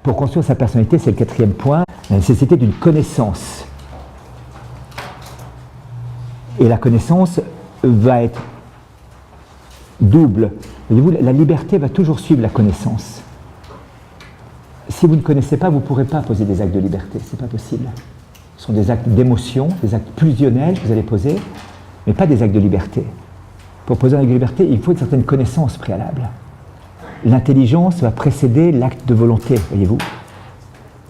pour construire sa personnalité, c'est le quatrième point, la nécessité d'une connaissance. Et la connaissance va être double. Voyez-vous, la liberté va toujours suivre la connaissance. Si vous ne connaissez pas, vous ne pourrez pas poser des actes de liberté, ce n'est pas possible. Ce sont des actes d'émotion, des actes pulsionnels que vous allez poser, mais pas des actes de liberté. Pour poser un acte de liberté, il faut une certaine connaissance préalable. L'intelligence va précéder l'acte de volonté, voyez-vous.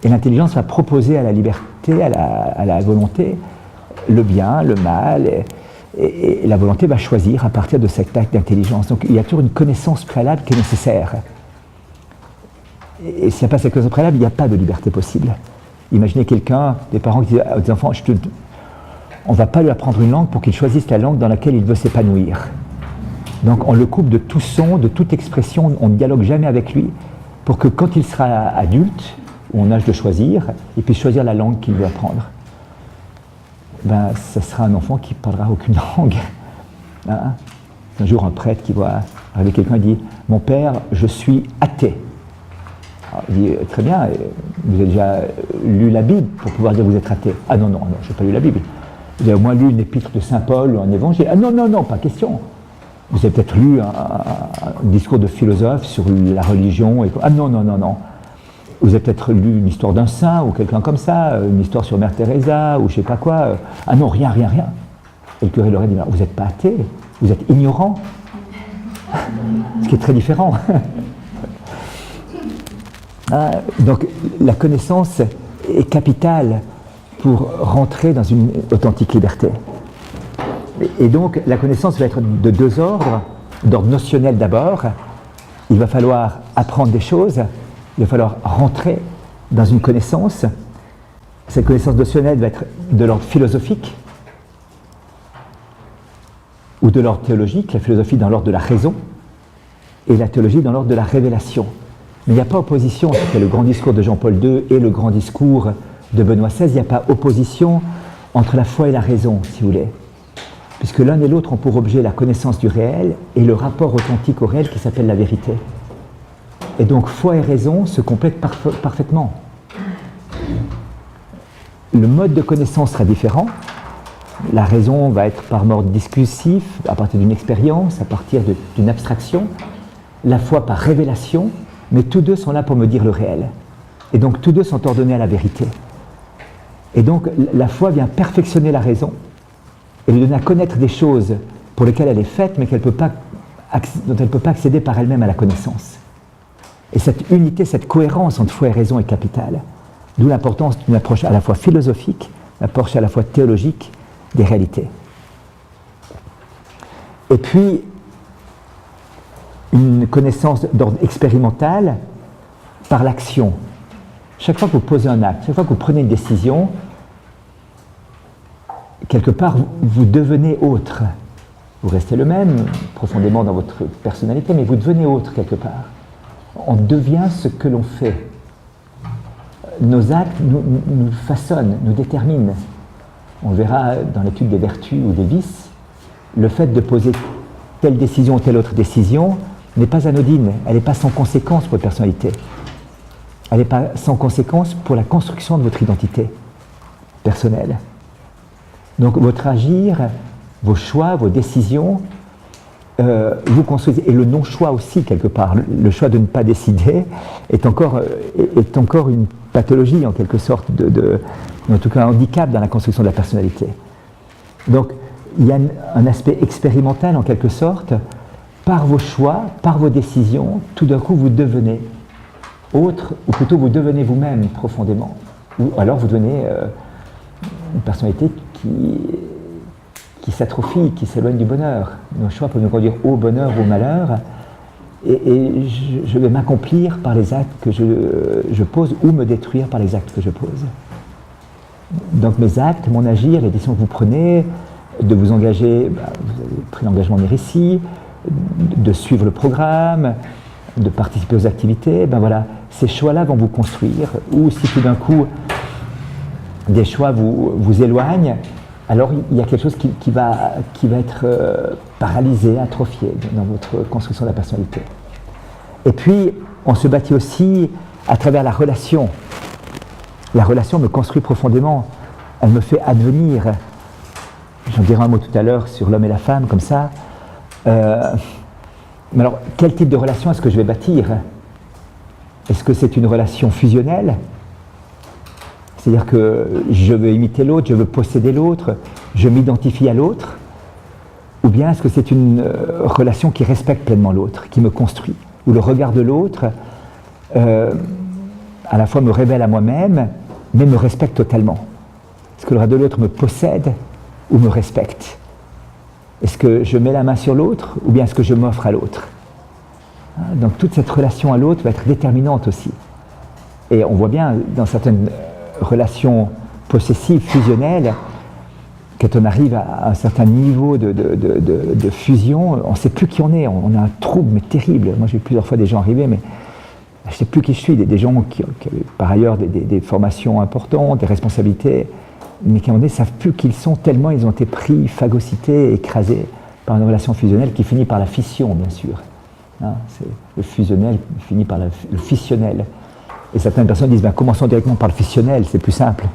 Et l'intelligence va proposer à la liberté, à la volonté, le bien, le mal, et la volonté va choisir à partir de cet acte d'intelligence. Donc il y a toujours une connaissance préalable qui est nécessaire. Et s'il n'y a pas cette connaissance préalable, il n'y a pas de liberté possible. Imaginez quelqu'un, des parents qui disent aux enfants, on ne va pas lui apprendre une langue pour qu'il choisisse la langue dans laquelle il veut s'épanouir. Donc on le coupe de tout son, de toute expression, on ne dialogue jamais avec lui, pour que quand il sera adulte, ou en âge de choisir, il puisse choisir la langue qu'il veut apprendre. Ben, ce sera un enfant qui ne parlera aucune langue. Hein? Un jour, un prêtre qui voit arriver quelqu'un et dit « Mon père, je suis athée ». Alors, il dit « Très bien, vous avez déjà lu la Bible pour pouvoir dire que vous êtes athée ». « Ah non, non, non, je n'ai pas lu la Bible. Vous avez au moins lu une épître de Saint Paul ou un évangile. »« Ah non, non, non, pas question. Vous avez peut-être lu un discours de philosophe sur la religion. » et... « Ah non, non, non, non. Vous avez peut-être lu une histoire d'un saint ou quelqu'un comme ça, une histoire sur Mère Teresa ou je ne sais pas quoi. Ah non, rien, rien, rien. » Et le curé leur a dit, vous n'êtes pas athée, vous êtes ignorant. Ce qui est très différent. Ah, donc la connaissance est capitale pour rentrer dans une authentique liberté. Et donc la connaissance va être de deux ordres. D'ordre notionnel d'abord, il va falloir apprendre des choses. Il va falloir rentrer dans une connaissance. Cette connaissance notionnelle va être de l'ordre philosophique ou de l'ordre théologique, la philosophie dans l'ordre de la raison et la théologie dans l'ordre de la révélation. Mais il n'y a pas opposition entre le grand discours de Jean-Paul II et le grand discours de Benoît XVI. Il n'y a pas opposition entre la foi et la raison, si vous voulez. Puisque l'un et l'autre ont pour objet la connaissance du réel et le rapport authentique au réel qui s'appelle la vérité. Et donc, foi et raison se complètent parfaitement. Le mode de connaissance sera différent. La raison va être par mode discursif, à partir d'une expérience, à partir d'une abstraction. La foi par révélation, mais tous deux sont là pour me dire le réel. Et donc, tous deux sont ordonnés à la vérité. Et donc, la foi vient perfectionner la raison et lui donner à connaître des choses pour lesquelles elle est faite, mais dont elle ne peut pas accéder par elle-même à la connaissance. Et cette unité, cette cohérence entre foi et raison est capitale. D'où l'importance d'une approche à la fois philosophique, une approche à la fois théologique des réalités. Et puis, une connaissance d'ordre expérimental par l'action. Chaque fois que vous posez un acte, chaque fois que vous prenez une décision, quelque part, vous devenez autre. Vous restez le même, profondément dans votre personnalité, mais vous devenez autre quelque part. On devient ce que l'on fait. Nos actes nous façonnent, nous déterminent. On verra dans l'étude des vertus ou des vices, le fait de poser telle décision ou telle autre décision n'est pas anodine, elle n'est pas sans conséquence pour votre personnalité. Elle n'est pas sans conséquence pour la construction de votre identité personnelle. Donc votre agir, vos choix, vos décisions, vous construisez, et le non-choix aussi quelque part, le choix de ne pas décider est encore une pathologie en quelque sorte, en tout cas un handicap dans la construction de la personnalité. Donc il y a un aspect expérimental en quelque sorte, par vos choix, par vos décisions, tout d'un coup vous devenez autre, ou plutôt vous devenez vous-même profondément, ou alors vous devenez une personnalité qui s'atrophie, qui s'éloigne du bonheur. Nos choix peuvent nous conduire au bonheur ou au malheur, et je vais m'accomplir par les actes que je pose ou me détruire par les actes que je pose. Donc mes actes, mon agir, les décisions que vous prenez, de vous engager, vous avez pris l'engagement des récits, de suivre le programme, de participer aux activités, ben voilà, ces choix-là vont vous construire, ou si tout d'un coup des choix vous éloignent, alors il y a quelque chose qui va être paralysé, atrophié dans votre construction de la personnalité. Et puis, on se bâtit aussi à travers la relation. La relation me construit profondément, elle me fait advenir. J'en dirai un mot tout à l'heure sur l'homme et la femme, comme ça. Mais alors, quel type de relation est-ce que je vais bâtir? Est-ce que c'est une relation fusionnelle? C'est-à-dire que je veux imiter l'autre, je veux posséder l'autre, je m'identifie à l'autre? Ou bien est-ce que c'est une relation qui respecte pleinement l'autre, qui me construit, où le regard de l'autre à la fois me révèle à moi-même, mais me respecte totalement? Est-ce que le regard de l'autre me possède ou me respecte? Est-ce que je mets la main sur l'autre ou bien est-ce que je m'offre à l'autre? Donc toute cette relation à l'autre va être déterminante aussi. Et on voit bien dans certaines relations possessives, fusionnelles, quand on arrive à un certain niveau de fusion, on ne sait plus qui on est, on a un trouble mais terrible. Moi j'ai vu plusieurs fois des gens arriver, mais je ne sais plus qui je suis, des gens qui ont par ailleurs des formations importantes, des responsabilités, mais qui ne savent plus qui ils sont tellement ils ont été pris, phagocytés, écrasés par une relation fusionnelle qui finit par la fission, bien sûr. Le fusionnel finit par le fissionnel. Et certaines personnes disent, commençons directement par le fissionnel, c'est plus simple,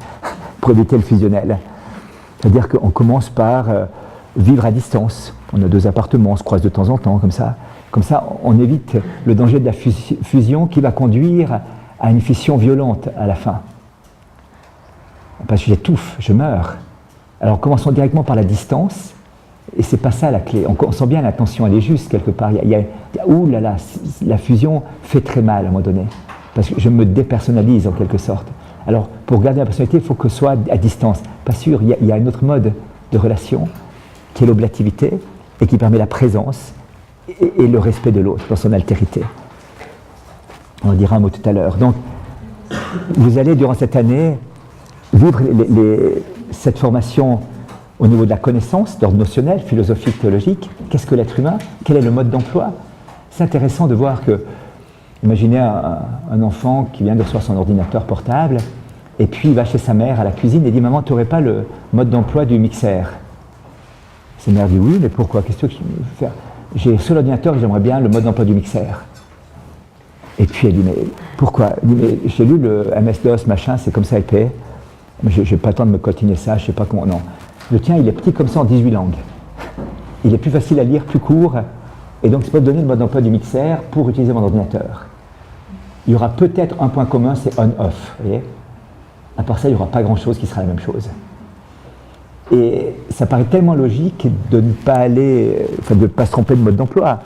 pour éviter le fusionnel. C'est-à-dire qu'on commence par vivre à distance. On a 2 appartements, on se croise de temps en temps, comme ça. Comme ça, on évite le danger de la fusion qui va conduire à une fission violente à la fin. Parce que j'étouffe, je meurs. Alors commençons directement par la distance, et c'est pas ça la clé. On sent bien la tension, elle est juste quelque part. Ouh là là, la fusion fait très mal à un moment donné, parce que je me dépersonnalise en quelque sorte. Alors pour garder la personnalité, il faut que ce soit à distance. Pas sûr, il y a un autre mode de relation, qui est l'oblativité, et qui permet la présence et le respect de l'autre dans son altérité. On en dira un mot tout à l'heure. Donc, vous allez durant cette année vivre cette formation au niveau de la connaissance, d'ordre notionnel, philosophique, théologique. Qu'est-ce que l'être humain? Quel est le mode d'emploi? C'est intéressant de voir que, imaginez un enfant qui vient de recevoir son ordinateur portable, et puis il va chez sa mère à la cuisine et dit « Maman, tu n'aurais pas le mode d'emploi du mixeur ?» Sa mère dit « Oui, mais pourquoi? Qu'est-ce que je veux faire? J'ai sur l'ordinateur, j'aimerais bien le mode d'emploi du mixeur. » Et puis elle dit « Mais pourquoi ?» Elle dit « Mais j'ai lu le MS-DOS, machin, c'est comme ça épais. Je n'ai pas le temps de me coltiner ça, je ne sais pas comment. Non. Le tien, il est petit comme ça en 18 langues. Il est plus facile à lire, plus court, et donc je peux te donner le mode d'emploi du mixeur pour utiliser mon ordinateur. Il y aura peut-être un point commun, c'est on-off. Vous voyez ? À part ça, il n'y aura pas grand-chose qui sera la même chose. Et ça paraît tellement logique de ne pas aller, de ne pas se tromper de mode d'emploi.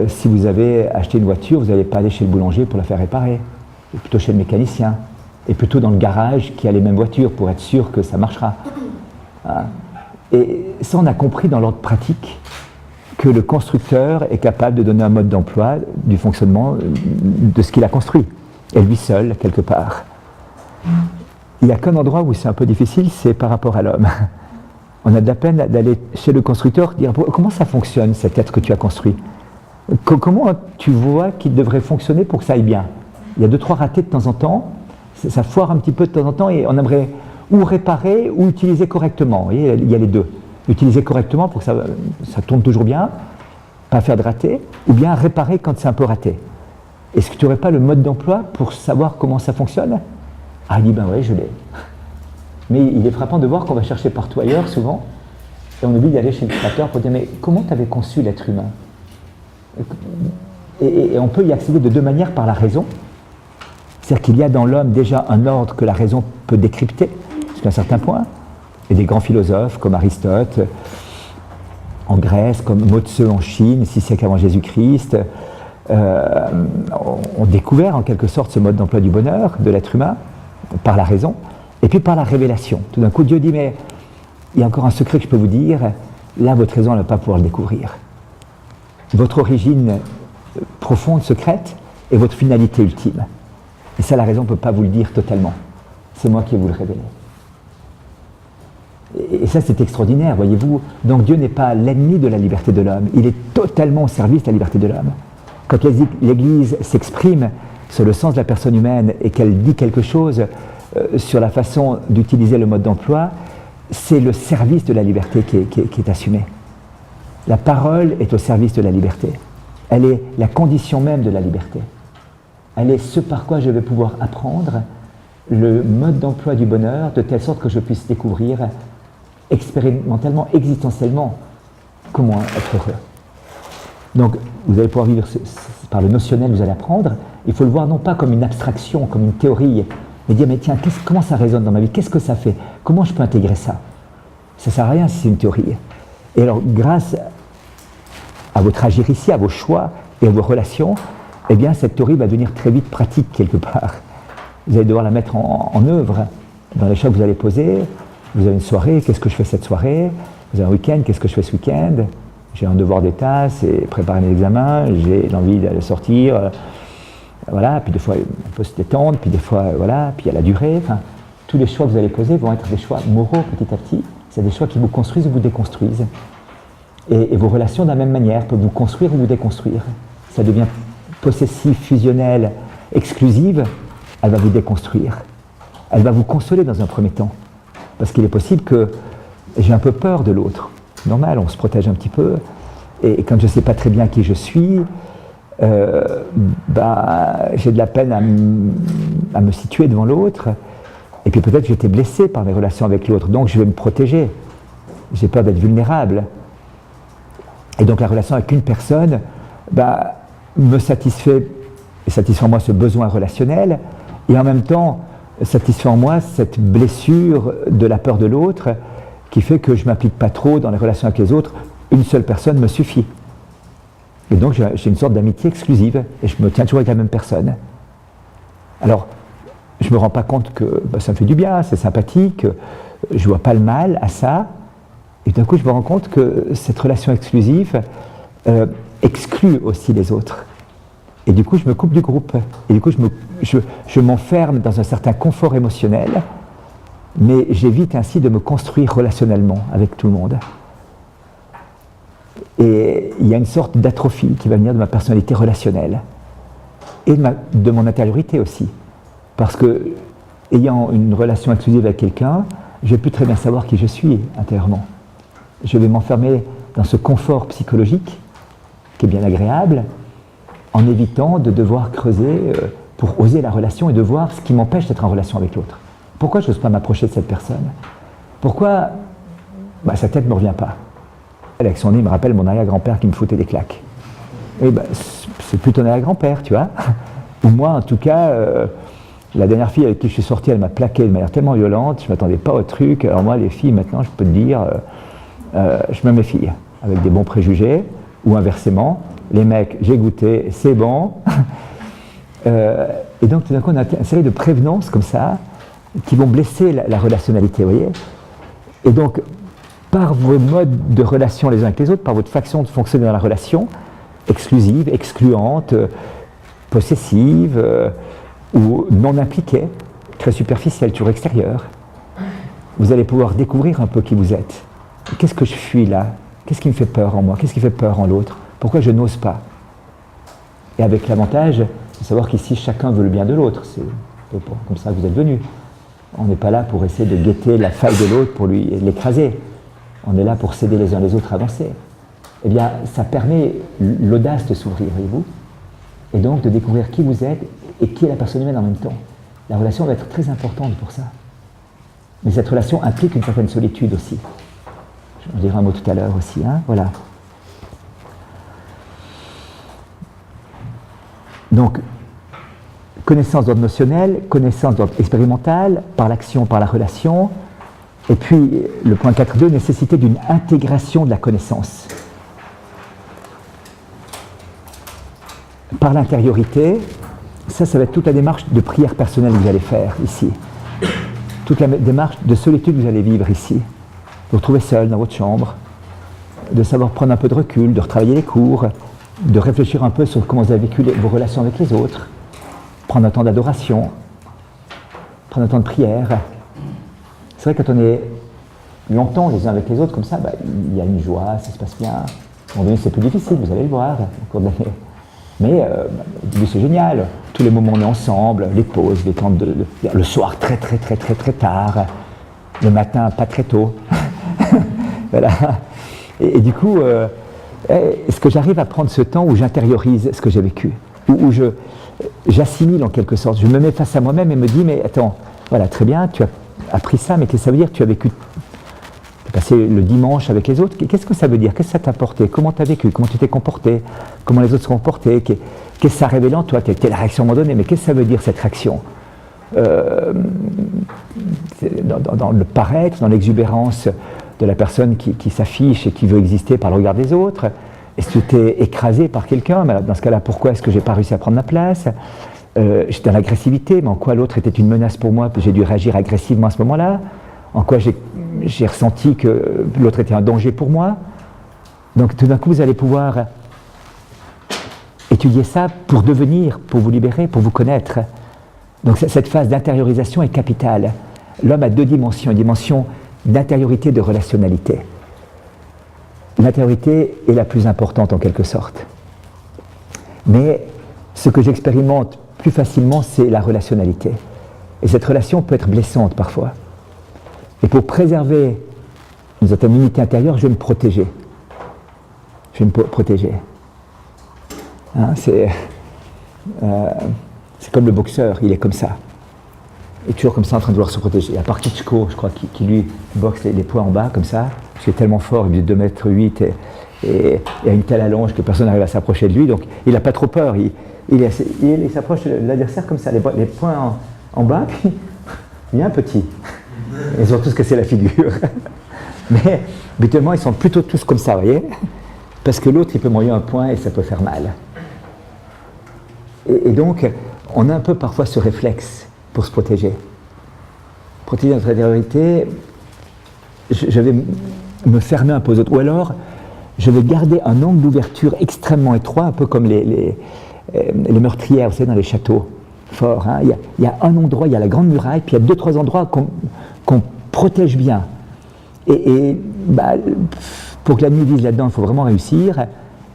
Si vous avez acheté une voiture, vous n'allez pas aller chez le boulanger pour la faire réparer, ou plutôt chez le mécanicien, et plutôt dans le garage qui a les mêmes voitures pour être sûr que ça marchera. Et ça, on a compris dans l'ordre pratique que le constructeur est capable de donner un mode d'emploi du fonctionnement de ce qu'il a construit, et lui seul, quelque part. Il n'y a qu'un endroit où c'est un peu difficile, c'est par rapport à l'homme. On a de la peine d'aller chez le constructeur, dire comment ça fonctionne cet être que tu as construit? Comment tu vois qu'il devrait fonctionner pour que ça aille bien? Il y a 2-3 ratés de temps en temps, ça foire un petit peu de temps en temps et on aimerait ou réparer ou utiliser correctement. Vous voyez, il y a les deux. Utiliser correctement pour que ça tourne toujours bien, pas faire de ratés, ou bien réparer quand c'est un peu raté. Est-ce que tu n'aurais pas le mode d'emploi pour savoir comment ça fonctionne? Ah, il dit, ben oui, je l'ai. Mais il est frappant de voir qu'on va chercher partout ailleurs, souvent, et on oublie d'aller chez le créateur pour dire, mais comment tu avais conçu l'être humain? Et on peut y accéder de 2 manières, par la raison. C'est-à-dire qu'il y a dans l'homme déjà un ordre que la raison peut décrypter, jusqu'à un certain point. Et des grands philosophes comme Aristote, en Grèce, comme Mo Tse en Chine, 6 siècles avant Jésus-Christ, ont découvert en quelque sorte ce mode d'emploi du bonheur de l'être humain, par la raison, et puis par la révélation. Tout d'un coup, Dieu dit, mais il y a encore un secret que je peux vous dire, là, votre raison ne va pas pouvoir le découvrir. Votre origine profonde, secrète, et votre finalité ultime. Et ça, la raison ne peut pas vous le dire totalement. C'est moi qui vais vous le révéler. Et ça, c'est extraordinaire, voyez-vous. Donc Dieu n'est pas l'ennemi de la liberté de l'homme, il est totalement au service de la liberté de l'homme. Quand l'Église s'exprime sur le sens de la personne humaine et qu'elle dit quelque chose sur la façon d'utiliser le mode d'emploi, c'est le service de la liberté qui est assumé. La parole est au service de la liberté. Elle est la condition même de la liberté. elle est ce par quoi je vais pouvoir apprendre le mode d'emploi du bonheur, de telle sorte que je puisse découvrir expérimentalement, existentiellement, comment être heureux. Donc, vous allez pouvoir vivre par le notionnel, vous allez apprendre. Il faut le voir non pas comme une abstraction, comme une théorie, mais dire, mais tiens, comment ça résonne dans ma vie? Qu'est-ce que ça fait? Comment je peux intégrer ça? Ça ne sert à rien si c'est une théorie. Et alors, grâce à votre agir ici, à vos choix et à vos relations, eh bien, cette théorie va devenir très vite pratique quelque part. Vous allez devoir la mettre en œuvre dans les choix que vous allez poser. Vous avez une soirée, qu'est-ce que je fais cette soirée? Vous avez un week-end, qu'est-ce que je fais ce week-end? J'ai un devoir d'état, c'est préparer mes examens, j'ai l'envie d'aller sortir, voilà, puis des fois on peut se détendre, puis des fois, voilà, puis il y a la durée. Enfin, tous les choix que vous allez poser vont être des choix moraux petit à petit. C'est des choix qui vous construisent ou vous déconstruisent. Et vos relations de la même manière peuvent vous construire ou vous déconstruire. Ça devient possessif, fusionnel, exclusive, elle va vous déconstruire. Elle va vous consoler dans un premier temps. Parce qu'il est possible que j'ai un peu peur de l'autre. Normal, on se protège un petit peu. Et quand je ne sais pas très bien qui je suis, j'ai de la peine à me situer devant l'autre. Et puis peut-être que j'ai été blessé par mes relations avec l'autre. Donc je vais me protéger. J'ai peur d'être vulnérable. Et donc la relation avec une personne me satisfait, et satisfait en moi ce besoin relationnel, et en même temps satisfait en moi cette blessure de la peur de l'autre qui fait que je ne m'implique pas trop dans les relations avec les autres. Une seule personne me suffit. Et donc j'ai une sorte d'amitié exclusive, et je me tiens toujours avec la même personne. Alors, je ne me rends pas compte que ça me fait du bien, c'est sympathique, je ne vois pas le mal à ça, et d'un coup je me rends compte que cette relation exclusive exclut aussi les autres. Et du coup je me coupe du groupe, et du coup je m'enferme dans un certain confort émotionnel, mais j'évite ainsi de me construire relationnellement avec tout le monde. Et il y a une sorte d'atrophie qui va venir de ma personnalité relationnelle, et de mon intériorité aussi. Parce que, ayant une relation exclusive avec quelqu'un, je ne vais plus très bien savoir qui je suis intérieurement. Je vais m'enfermer dans ce confort psychologique, qui est bien agréable, en évitant de devoir creuser pour oser la relation et de voir ce qui m'empêche d'être en relation avec l'autre. Pourquoi je n'ose pas m'approcher de cette personne? Pourquoi sa tête ne me revient pas? Avec son nez, il me rappelle mon arrière-grand-père qui me foutait des claques. Et c'est plus ton arrière-grand-père, tu vois. Ou moi, en tout cas, la dernière fille avec qui je suis sorti, elle m'a plaqué de manière tellement violente, je ne m'attendais pas au truc. Alors moi, les filles, maintenant, je peux te dire, je me méfie, avec des bons préjugés, ou inversement. Les mecs, j'ai goûté, c'est bon. Et donc, tout d'un coup, on a une série de prévenances comme ça, qui vont blesser la relationnalité, vous voyez. Et donc, par vos modes de relation les uns avec les autres, par votre façon de fonctionner dans la relation, exclusive, excluante, possessive, ou non impliquée, très superficielle, toujours extérieure, vous allez pouvoir découvrir un peu qui vous êtes. Qu'est-ce que je fuis là? Qu'est-ce qui me fait peur en moi? Qu'est-ce qui fait peur en l'autre? Pourquoi je n'ose pas? Et avec l'avantage de savoir qu'ici, chacun veut le bien de l'autre. C'est comme ça que vous êtes venus. On n'est pas là pour essayer de guetter la faille de l'autre, pour l'écraser. On est là pour s'aider les uns les autres à avancer. Eh bien, ça permet l'audace de s'ouvrir, voyez-vous, et donc de découvrir qui vous êtes et qui est la personne humaine en même temps. La relation va être très importante pour ça. Mais cette relation implique une certaine solitude aussi. Je dirai un mot tout à l'heure aussi, hein, voilà. Donc, connaissance d'ordre notionnel, connaissance d'ordre expérimental, par l'action, par la relation, et puis le point 4.2, nécessité d'une intégration de la connaissance. Par l'intériorité, ça va être toute la démarche de prière personnelle que vous allez faire ici. Toute la démarche de solitude que vous allez vivre ici. Vous vous retrouvez seul dans votre chambre, de savoir prendre un peu de recul, de retravailler les cours, de réfléchir un peu sur comment vous avez vécu vos relations avec les autres, prendre un temps d'adoration, prendre un temps de prière. C'est vrai, quand on est longtemps les uns avec les autres comme ça, il y a une joie, ça se passe bien. À un moment donné, c'est plus difficile, vous allez le voir au cours de l'année. Mais au début, c'est génial. Tous les moments, on est ensemble, les pauses, les temps le soir très tard, le matin pas très tôt. Voilà. Et du coup, est-ce que j'arrive à prendre ce temps où j'intériorise ce que j'ai vécu, où j'assimile en quelque sorte. Je me mets face à moi-même et me dis, mais attends, voilà, très bien, tu as appris ça, mais qu'est-ce que ça veut dire? Tu as vécu, tu as passé le dimanche avec les autres, qu'est-ce que ça veut dire? Qu'est-ce que ça t'a apporté? Comment tu as vécu? Comment tu t'es comporté? Comment les autres se sont comportés? Qu'est-ce que ça a révélé en toi? Telle réaction à un moment donné, mais qu'est-ce que ça veut dire cette réaction? Dans le paraître, dans l'exubérance de la personne qui s'affiche et qui veut exister par le regard des autres. Est-ce que tu es écrasé par quelqu'un? Dans ce cas-là, pourquoi est-ce que je n'ai pas réussi à prendre ma place? J'étais dans l'agressivité, mais en quoi l'autre était une menace pour moi? J'ai dû réagir agressivement à ce moment-là? En quoi j'ai ressenti que l'autre était un danger pour moi? Donc tout d'un coup, vous allez pouvoir étudier ça pour devenir, pour vous libérer, pour vous connaître. Donc cette phase d'intériorisation est capitale. L'homme a deux dimensions, une dimension d'intériorité et de relationnalité. L'intériorité est la plus importante en quelque sorte. Mais ce que j'expérimente plus facilement, c'est la relationnalité. Et cette relation peut être blessante parfois. Et pour préserver une certaine unité intérieure, je vais me protéger. Je vais me protéger. Hein, c'est comme le boxeur, il est comme ça. Il est toujours comme ça en train de vouloir se protéger. À part Klitschko, je crois, qui lui boxe les poings en bas comme ça, parce qu'il est tellement fort, il est 2,8 m et a une telle allonge que personne n'arrive à s'approcher de lui, donc il n'a pas trop peur. Il s'approche de l'adversaire comme ça, les poings en bas, puis bien petit. Ils ont tous cassé la figure. Mais habituellement, ils sont plutôt tous comme ça, vous voyez, parce que l'autre, il peut m'envoyer un point et ça peut faire mal. Et donc, on a un peu parfois ce réflexe pour se protéger. Protéger notre intériorité, je vais me fermer un peu aux autres. Ou alors, je vais garder un angle d'ouverture extrêmement étroit, un peu comme les meurtrières, vous savez, dans les châteaux forts. Hein. Il y a un endroit, il y a la grande muraille, puis il y a 2-3 endroits qu'on protège bien. Et pour que la nuit vise là-dedans, il faut vraiment réussir.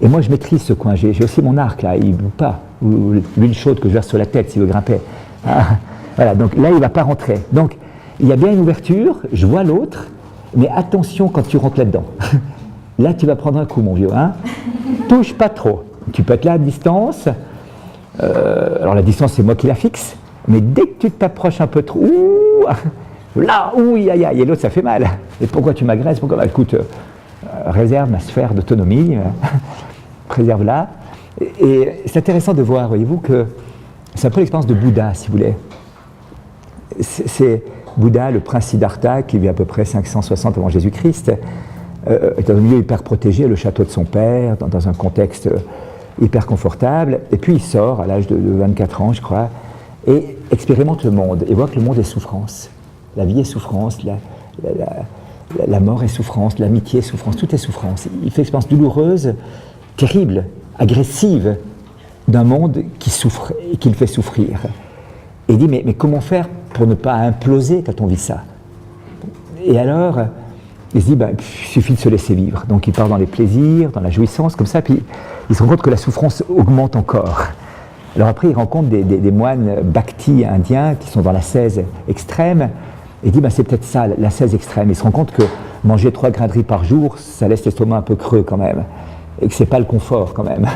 Et moi, je maîtrise ce coin. J'ai aussi mon arc, là, il ne boue pas. Ou l'huile chaude que je verse sur la tête s'il veut grimper. Ah, voilà, donc là, il ne va pas rentrer. Donc, il y a bien une ouverture, je vois l'autre, mais attention quand tu rentres là-dedans. Là, tu vas prendre un coup, mon vieux. Hein. Touche pas trop. Tu peux être là à distance. Alors, la distance, c'est moi qui la fixe. Mais dès que tu t'approches un peu trop, là, aïe, aïe, et l'autre, ça fait mal. Et pourquoi tu m'agresses? Pourquoi? Écoute, réserve ma sphère d'autonomie, préserve-la. Et c'est intéressant de voir, voyez-vous, que c'est un peu l'expérience de Bouddha, si vous voulez. C'est Bouddha, le prince Siddhartha, qui vit à peu près 560 avant Jésus-Christ, est dans un milieu hyper protégé, le château de son père, dans un contexte hyper confortable, et puis il sort à l'âge de 24 ans, je crois, et expérimente le monde, et voit que le monde est souffrance. La vie est souffrance, la mort est souffrance, l'amitié est souffrance, tout est souffrance. Il fait l'expérience douloureuse, terrible, agressive, d'un monde qui souffre et qui le fait souffrir. Et il dit, mais comment faire pour ne pas imploser quand on vit ça? Et alors, il se dit, il suffit de se laisser vivre. Donc il part dans les plaisirs, dans la jouissance, comme ça, puis il se rend compte que la souffrance augmente encore. Alors après, il rencontre des moines bhakti indiens qui sont dans l'ascèse extrême, et il dit, c'est peut-être ça, l'ascèse extrême. Il se rend compte que manger 3 grains de riz par jour, ça laisse l'estomac un peu creux quand même, et que c'est pas le confort quand même.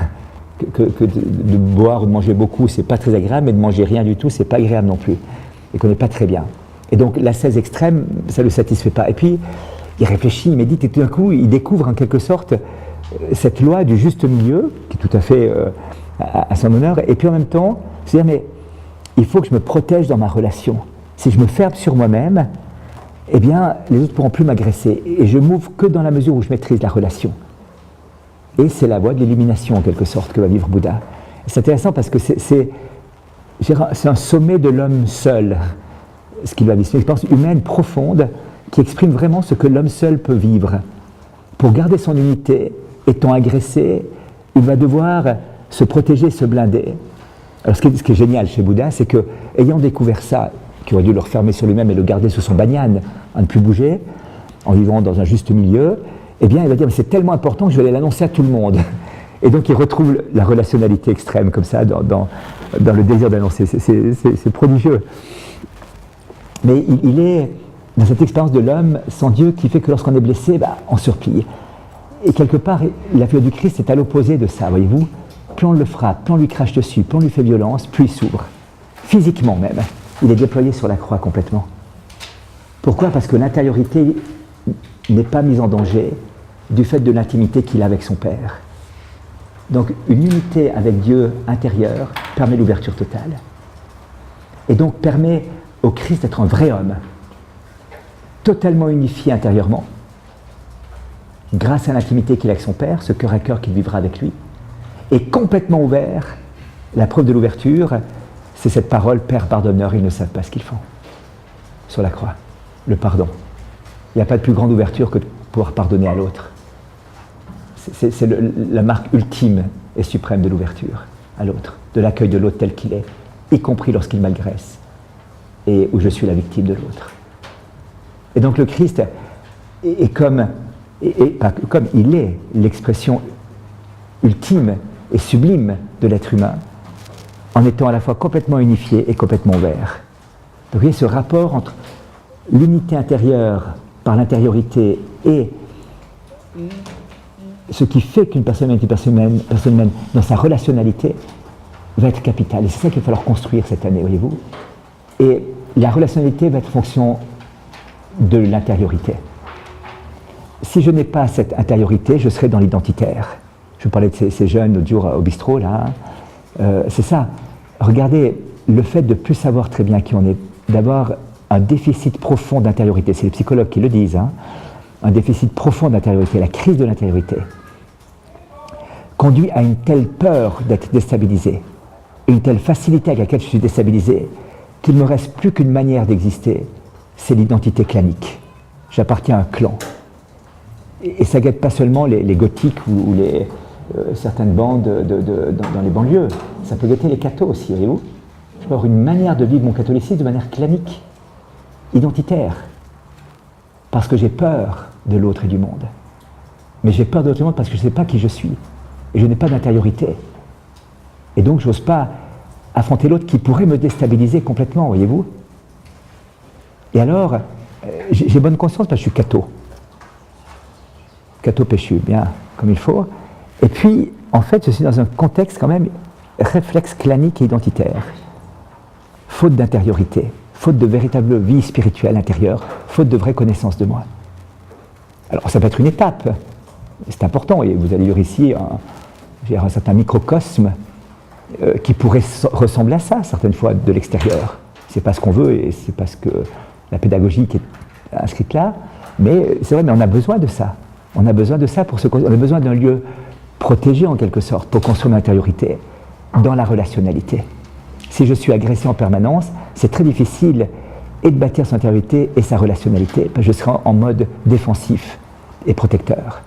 Que de boire ou de manger beaucoup, c'est pas très agréable, mais de manger rien du tout, c'est pas agréable non plus, et qu'on n'est pas très bien. Et donc l'ascèse extrême, ça ne le satisfait pas. Et puis, il réfléchit, il médite, et tout d'un coup, il découvre en quelque sorte cette loi du juste milieu, qui est tout à fait à son honneur, et puis en même temps, c'est-à-dire, mais il faut que je me protège dans ma relation. Si je me ferme sur moi-même, eh bien, les autres ne pourront plus m'agresser, et je m'ouvre que dans la mesure où je maîtrise la relation. Et c'est la voie de l'élimination, en quelque sorte, que va vivre Bouddha. C'est intéressant parce que c'est un sommet de l'homme seul, ce qu'il va vivre. C'est une expérience humaine profonde qui exprime vraiment ce que l'homme seul peut vivre. Pour garder son unité, étant agressé, il va devoir se protéger, se blinder. Alors ce qui est génial chez Bouddha, c'est que, ayant découvert ça, qu'il aurait dû le refermer sur lui-même et le garder sous son banyan, à ne plus bouger, en vivant dans un juste milieu, eh bien, il va dire, mais c'est tellement important que je vais aller l'annoncer à tout le monde. Et donc, il retrouve la relationnalité extrême, comme ça, dans le désir d'annoncer. C'est prodigieux. Mais il est dans cette expérience de l'homme sans Dieu qui fait que lorsqu'on est blessé, on se replie. Et quelque part, la figure du Christ est à l'opposé de ça, voyez-vous. plus on le frappe, plus on lui crache dessus, plus on lui fait violence, plus il s'ouvre. Physiquement même. Il est déployé sur la croix complètement. Pourquoi? Parce que l'intériorité n'est pas mise en danger du fait de l'intimité qu'il a avec son Père. Donc une unité avec Dieu intérieur permet l'ouverture totale. Et donc permet au Christ d'être un vrai homme, totalement unifié intérieurement, grâce à l'intimité qu'il a avec son Père, ce cœur à cœur qu'il vivra avec lui, et complètement ouvert. La preuve de l'ouverture, c'est cette parole, Père, pardonne-leur, ils ne savent pas ce qu'ils font. Sur la croix, le pardon. Il n'y a pas de plus grande ouverture que de pouvoir pardonner à l'autre. C'est la marque ultime et suprême de l'ouverture à l'autre, de l'accueil de l'autre tel qu'il est, y compris lorsqu'il m'agresse, et où je suis la victime de l'autre. Et donc le Christ est comme il est l'expression ultime et sublime de l'être humain, en étant à la fois complètement unifié et complètement ouvert. Donc vous voyez ce rapport entre l'unité intérieure par l'intériorité et ce qui fait qu'une personne humaine dans sa relationnalité va être capitale. Et c'est ça qu'il va falloir construire cette année, voyez-vous. Et la relationnalité va être fonction de l'intériorité. Si je n'ai pas cette intériorité, je serai dans l'identitaire. Je parlais de ces jeunes l'autre jour au bistrot, là. C'est ça. Regardez, le fait de ne plus savoir très bien qui on est, d'avoir un déficit profond d'intériorité, c'est les psychologues qui le disent, hein, un déficit profond d'intériorité, la crise de l'intériorité, conduit à une telle peur d'être déstabilisé, une telle facilité avec laquelle je suis déstabilisé, qu'il ne me reste plus qu'une manière d'exister, c'est l'identité clanique. J'appartiens à un clan. Et ça ne guette pas seulement les gothiques ou certaines bandes dans les banlieues, ça peut guetter les cathos aussi, voyez-vous. Je peux avoir une manière de vivre mon catholicisme de manière clanique, identitaire, parce que j'ai peur de l'autre et du monde. Mais j'ai peur de l'autre et du monde parce que je ne sais pas qui je suis, et je n'ai pas d'intériorité. Et donc je n'ose pas affronter l'autre qui pourrait me déstabiliser complètement, voyez-vous. Et alors, j'ai bonne conscience parce que je suis catho. Catho péchu, bien comme il faut. Et puis, en fait, je suis dans un contexte quand même réflexe clanique et identitaire. Faute d'intériorité, faute de véritable vie spirituelle intérieure, faute de vraie connaissance de moi. Alors, ça peut être une étape, c'est important, et vous allez lire ici un certain microcosme qui pourrait ressembler à ça, certaines fois, de l'extérieur. C'est pas ce qu'on veut, et c'est pas ce que la pédagogie qui est inscrite là, mais c'est vrai, mais on a besoin de ça. On a besoin de ça pour on a besoin d'un lieu protégé en quelque sorte pour construire l'intériorité dans la relationnalité. Si je suis agressé en permanence, c'est très difficile et de bâtir son intériorité et sa relationnalité, parce que je serai en mode défensif et protecteur.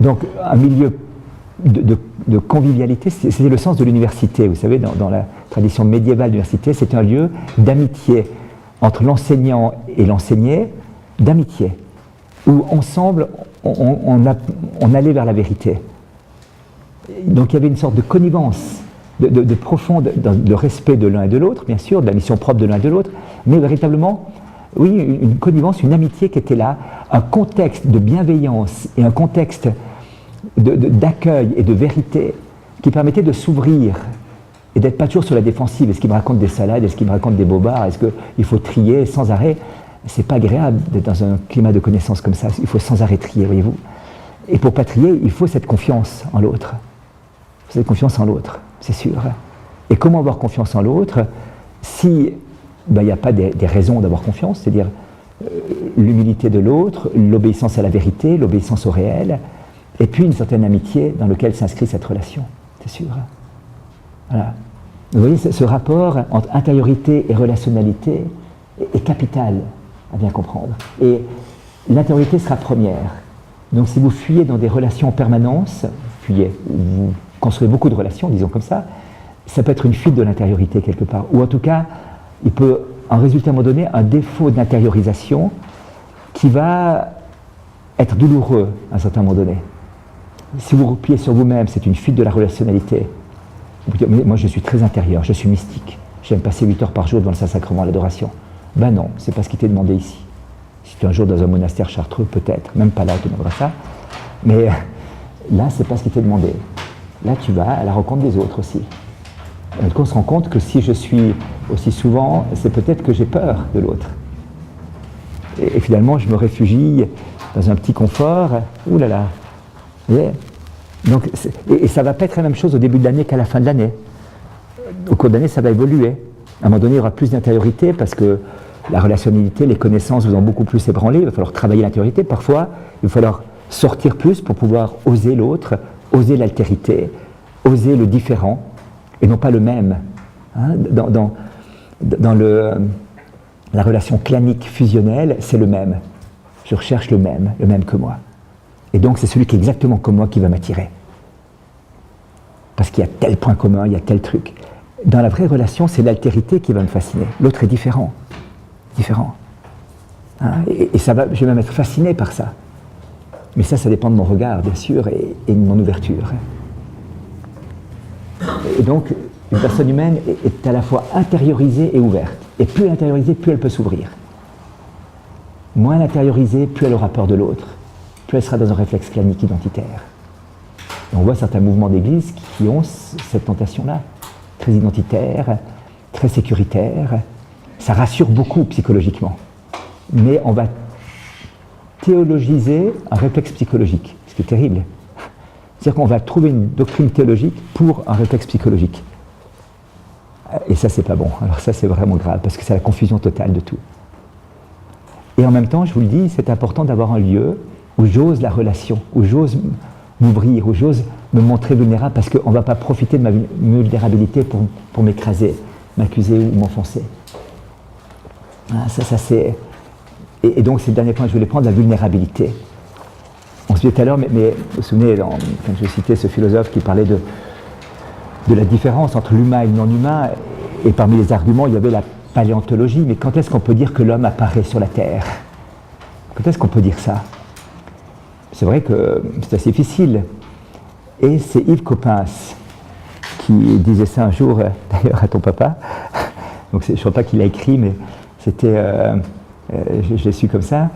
Donc un milieu de convivialité, c'est le sens de l'université. Vous savez, dans la tradition médiévale de l'université, c'est un lieu d'amitié entre l'enseignant et l'enseigné, d'amitié, où ensemble on allait vers la vérité. Donc il y avait une sorte de connivence, de profond de respect de l'un et de l'autre, bien sûr, de la mission propre de l'un et de l'autre, mais véritablement, oui, une connivence, une amitié qui était là, un contexte de bienveillance et un contexte d'accueil et de vérité qui permettait de s'ouvrir et d'être pas toujours sur la défensive. Est-ce qu'il me raconte des salades? Est-ce qu'il me raconte des bobards? Est-ce qu'il faut trier sans arrêt? C'est pas agréable d'être dans un climat de connaissance comme ça. Il faut sans arrêt trier, voyez-vous. Et pour pas trier, il faut cette confiance en l'autre. Cette confiance en l'autre, c'est sûr. Et comment avoir confiance en l'autre si il n'y a pas des raisons d'avoir confiance, c'est-à-dire l'humilité de l'autre, l'obéissance à la vérité, l'obéissance au réel, et puis une certaine amitié dans laquelle s'inscrit cette relation, c'est sûr. Voilà. Vous voyez, ce rapport entre intériorité et relationnalité est capital à bien comprendre. Et l'intériorité sera première. Donc si vous fuyez dans des relations en permanence, vous construisez beaucoup de relations, disons comme ça peut être une fuite de l'intériorité quelque part. Ou en tout cas, il peut en résulter à un moment donné un défaut d'intériorisation qui va être douloureux à un certain moment donné. Si vous repliez sur vous-même, c'est une fuite de la relationnalité. Vous dites, mais moi je suis très intérieur, je suis mystique, j'aime passer 8 heures par jour devant le Saint-Sacrement à l'adoration. Ben non, c'est pas ce qui t'est demandé ici. Si tu es un jour dans un monastère chartreux, peut-être, même pas là, tu demanderas ça. Mais là, c'est pas ce qui t'est demandé. là tu vas à la rencontre des autres aussi. Et donc on se rend compte que si je suis aussi souvent, c'est peut-être que j'ai peur de l'autre. Et finalement, je me réfugie dans un petit confort. Ouh là là. Donc, et ça ne va pas être la même chose au début de l'année qu'à la fin de l'année. Au cours de l'année, ça va évoluer. À un moment donné, il y aura plus d'intériorité parce que la relationnalité, les connaissances vous ont beaucoup plus ébranlé. Il va falloir travailler l'intériorité. Parfois, il va falloir sortir plus pour pouvoir oser l'autre, oser l'altérité, oser le différent et non pas le même. Hein, dans la relation clanique fusionnelle, c'est le même. Je recherche le même que moi. Et donc, c'est celui qui est exactement comme moi qui va m'attirer. Parce qu'il y a tel point commun, il y a tel truc. Dans la vraie relation, c'est l'altérité qui va me fasciner. L'autre est différent. Hein, et ça va, je vais même être fasciné par ça. Mais ça dépend de mon regard, bien sûr, et de mon ouverture. Et donc, une personne humaine est à la fois intériorisée et ouverte. Et plus elle est intériorisée, plus elle peut s'ouvrir. Moins elle est intériorisée, plus elle aura peur de l'autre. Plus elle sera dans un réflexe clanique identitaire. Et on voit certains mouvements d'église qui ont cette tentation-là. Très identitaire, très sécuritaire. Ça rassure beaucoup psychologiquement. Mais on va théologiser un réflexe psychologique, ce qui est terrible. C'est-à-dire qu'on va trouver une doctrine théologique pour un réflexe psychologique. Et ça, c'est pas bon. Alors ça, c'est vraiment grave, parce que c'est la confusion totale de tout. Et en même temps, je vous le dis, c'est important d'avoir un lieu où j'ose la relation, où j'ose m'ouvrir, où j'ose me montrer vulnérable, parce qu'on ne va pas profiter de ma vulnérabilité pour m'écraser, m'accuser ou m'enfoncer. Ça c'est... Et donc, c'est le dernier point que je voulais prendre, la vulnérabilité. On se dit tout à l'heure, mais vous vous souvenez, quand je citais ce philosophe qui parlait de la différence entre l'humain et le non-humain, et parmi les arguments, il y avait la paléontologie, mais quand est-ce qu'on peut dire que l'homme apparaît sur la Terre? Quand est-ce qu'on peut dire ça? C'est vrai que c'est assez difficile. Et c'est Yves Coppens qui disait ça un jour, d'ailleurs, à ton papa. Donc, je ne sais pas qui l'a écrit, mais c'était... je l'ai su comme ça,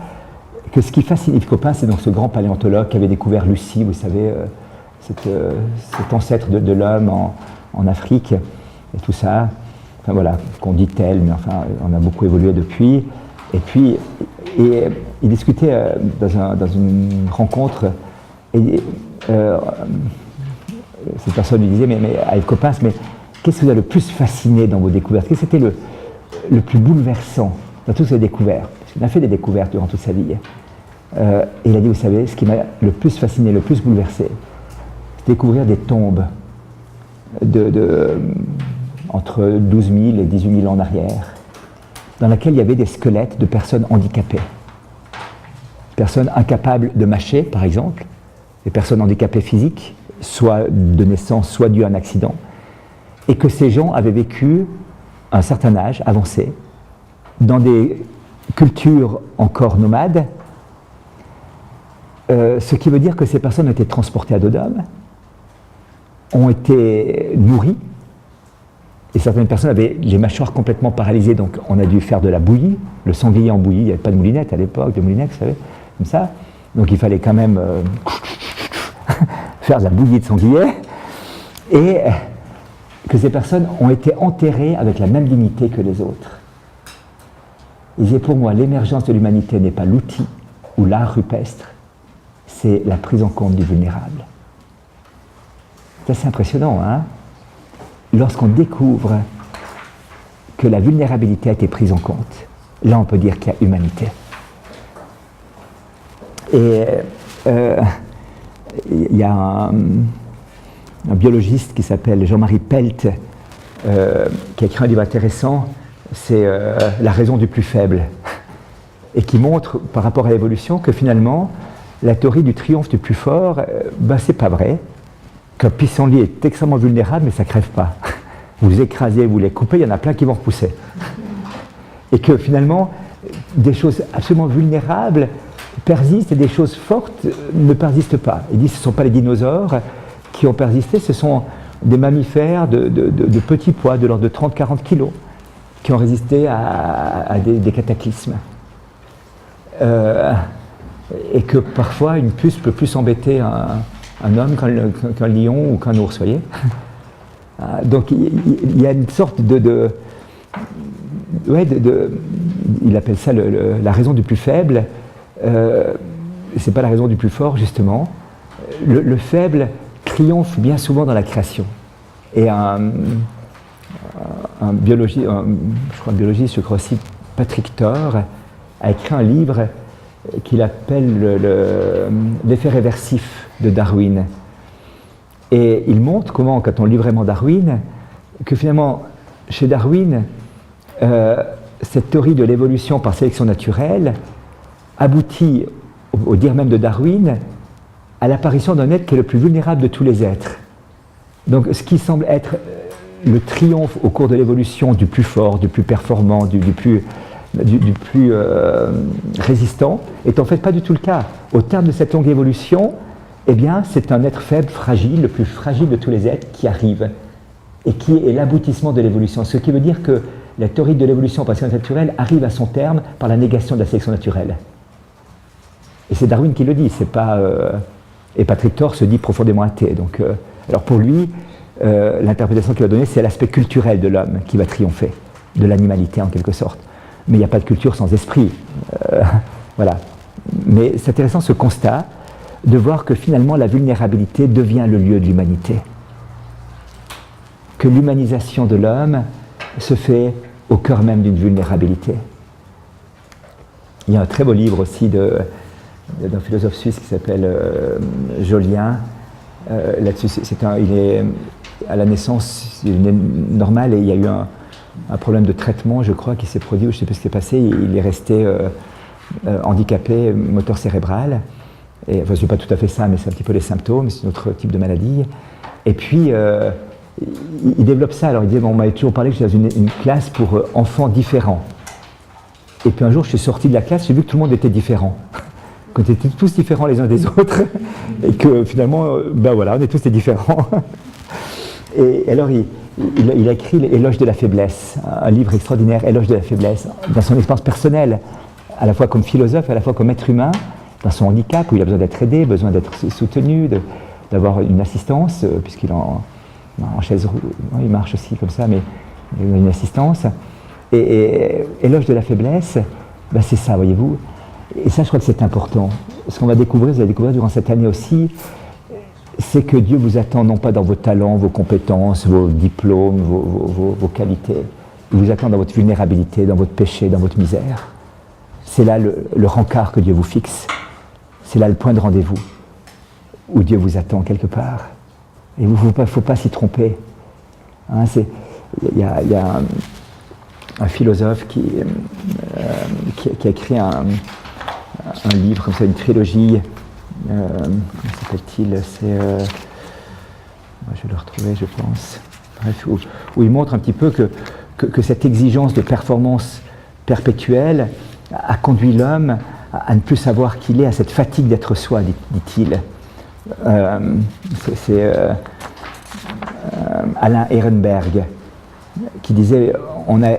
que ce qui fascine Yves Coppens, c'est donc ce grand paléontologue qui avait découvert Lucie, vous savez, cet ancêtre de l'homme en Afrique, et tout ça, enfin voilà, qu'on dit tel, mais enfin, on a beaucoup évolué depuis. Et puis, il discutait dans une rencontre, et cette personne lui disait, mais à Yves Coppens, mais qu'est-ce qui vous a le plus fasciné dans vos découvertes? Qu'est-ce qui était le plus bouleversant dans toutes ces découvertes? Parce qu'il a fait des découvertes durant toute sa vie. Et il a dit, vous savez, ce qui m'a le plus fasciné, le plus bouleversé, c'est découvrir des tombes entre 12 000 et 18 000 ans en arrière, dans laquelle il y avait des squelettes de personnes handicapées. Personnes incapables de mâcher, par exemple, des personnes handicapées physiques, soit de naissance, soit dû à un accident, et que ces gens avaient vécu à un certain âge avancé, dans des cultures encore nomades, ce qui veut dire que ces personnes ont été transportées à dos d'homme, ont été nourries, et certaines personnes avaient les mâchoires complètement paralysées, donc on a dû faire de la bouillie, le sanglier en bouillie, il n'y avait pas de moulinette à l'époque, de moulinette, vous savez, comme ça, donc il fallait quand même faire de la bouillie de sanglier, et que ces personnes ont été enterrées avec la même dignité que les autres. Il disait, pour moi, l'émergence de l'humanité n'est pas l'outil ou l'art rupestre, c'est la prise en compte du vulnérable. C'est assez impressionnant, hein? Lorsqu'on découvre que la vulnérabilité a été prise en compte, là on peut dire qu'il y a humanité. Et il y a un biologiste qui s'appelle Jean-Marie Pelt, qui a écrit un livre intéressant, c'est La raison du plus faible, et qui montre par rapport à l'évolution que finalement la théorie du triomphe du plus fort, c'est pas vrai, qu'un pissenlit est extrêmement vulnérable mais ça crève pas. Vous écrasez, vous les coupez, il y en a plein qui vont repousser. Et que finalement des choses absolument vulnérables persistent et des choses fortes ne persistent pas. Il dit que ce ne sont pas les dinosaures qui ont persisté, ce sont des mammifères de petits poids, de l'ordre de 30-40 kilos, qui ont résisté à des cataclysmes. Et que parfois une puce peut plus embêter un homme qu'un lion ou qu'un ours, voyez. Donc il y a une sorte il appelle ça la raison du plus faible. C'est pas la raison du plus fort, justement. Le faible triomphe bien souvent dans la création. Et un biologiste, je crois aussi, Patrick Thor, a écrit un livre qu'il appelle l'effet réversif de Darwin. Et il montre comment, quand on lit vraiment Darwin, que finalement, chez Darwin, cette théorie de l'évolution par sélection naturelle aboutit, au dire même de Darwin, à l'apparition d'un être qui est le plus vulnérable de tous les êtres. Donc ce qui semble être le triomphe au cours de l'évolution du plus fort, du plus performant, du plus résistant, est en fait pas du tout le cas. Au terme de cette longue évolution, eh bien, c'est un être faible, fragile, le plus fragile de tous les êtres qui arrive et qui est l'aboutissement de l'évolution. Ce qui veut dire que la théorie de l'évolution par sélection naturelle arrive à son terme par la négation de la sélection naturelle. Et c'est Darwin qui le dit, c'est pas... et Patrick Thor se dit profondément athée. Donc, alors pour lui, l'interprétation qu'il va donner, c'est l'aspect culturel de l'homme qui va triompher, de l'animalité en quelque sorte. Mais il n'y a pas de culture sans esprit. Voilà. Mais c'est intéressant ce constat de voir que finalement la vulnérabilité devient le lieu de l'humanité. Que l'humanisation de l'homme se fait au cœur même d'une vulnérabilité. Il y a un très beau livre aussi d'un philosophe suisse qui s'appelle Jolien. Là-dessus, il est à la naissance, il est normal et il y a eu un problème de traitement, je crois, qui s'est produit, ou je ne sais pas ce qui s'est passé. Il est resté handicapé, moteur cérébral. Et, enfin, ce n'est pas tout à fait ça, mais c'est un petit peu les symptômes, c'est un autre type de maladie. Et puis, il développe ça. Alors, il dit, bon, on m'avait toujours parlé que j'étais dans une classe pour enfants différents. Et puis un jour, je suis sorti de la classe, j'ai vu que tout le monde était différent. Qu'on était tous différents les uns des autres, et que finalement, ben voilà, on est tous différents. Et alors, il a écrit L'éloge de la faiblesse, un livre extraordinaire, Éloge de la faiblesse, dans son expérience personnelle, à la fois comme philosophe, à la fois comme être humain, dans son handicap, où il a besoin d'être aidé, besoin d'être soutenu, d'avoir une assistance, puisqu'il est en chaise roulante, il marche aussi comme ça, mais il a une assistance. Et Éloge de la faiblesse, ben c'est ça, voyez-vous. Et ça, je crois que c'est important. Ce qu'on va découvrir, vous allez découvrir durant cette année aussi, c'est que Dieu vous attend non pas dans vos talents, vos compétences, vos diplômes, vos qualités. Il vous attend dans votre vulnérabilité, dans votre péché, dans votre misère. C'est là le rencard que Dieu vous fixe. C'est là le point de rendez-vous où Dieu vous attend quelque part. Et il ne faut pas s'y tromper. Hein, y a un philosophe qui a écrit un livre comme ça, une trilogie. Comment s'appelle-t-il? Je vais le retrouver, je pense. Bref, où il montre un petit peu que cette exigence de performance perpétuelle a conduit l'homme à ne plus savoir qui il est, à cette fatigue d'être soi, dit-il. C'est Alain Ehrenberg qui disait on a